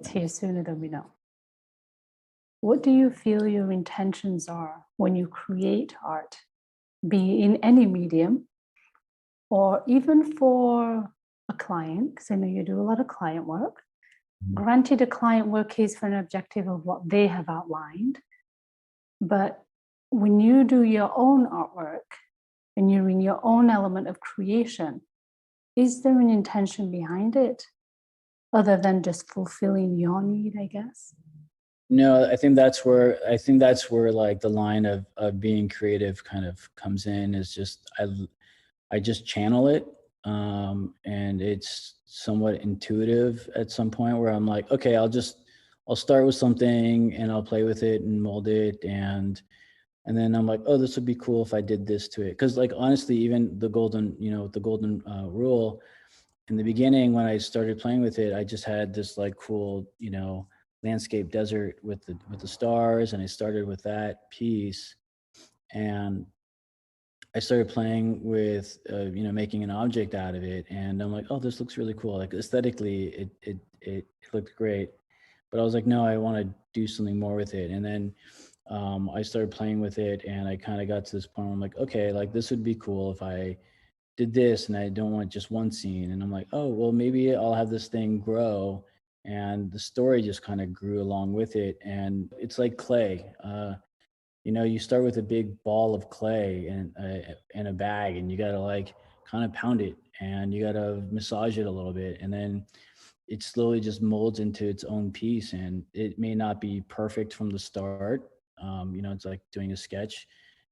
It's here sooner than we know. What do you feel your intentions are when you create art, be in any medium, or even for a client? Because I know you do a lot of client work. Mhm. Granted, a client work is for an objective of what they have outlined, but when you do your own artwork and you're in your own element of creation, is there an intention behind it other than just fulfilling your need, I guess? No, I think that's where like the line of being creative kind of comes in, is just I just channel it. And it's somewhat intuitive at some point where I'm like, okay, I'll start with something and I'll play with it and mold it, and then I'm like, oh, this would be cool if I did this to it. Because like honestly, even the golden rule, in the beginning when I started playing with it, I just had this like cool, landscape desert with the stars, and I started with that piece, and I started playing with making an object out of it, and I'm like, oh, this looks really cool. Like aesthetically, it looked great, but I was like, no, I want to do something more with it. And then I started playing with it, and I kind of got to this point where I'm like, okay, like this would be cool if I did this, and I don't want just one scene. And I'm like, oh, well, maybe I'll have this thing grow. And the story just kind of grew along with it. And it's like clay. You start with a big ball of clay in a bag, and you got to like kind of pound it, and you got to massage it a little bit. And then it slowly just molds into its own piece. And it may not be perfect from the start. It's like doing a sketch.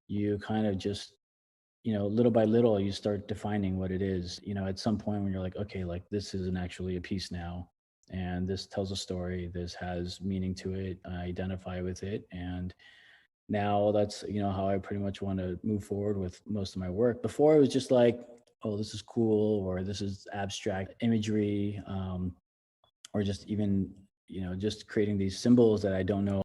You kind of just little by little, you start defining what it is. At some point when you're like, okay, like this isn't actually a piece now, and this tells a story, this has meaning to it, I identify with it. And now that's, how I pretty much want to move forward with most of my work. Before it was just like, oh, this is cool, or this is abstract imagery, or just even, just creating these symbols that I don't know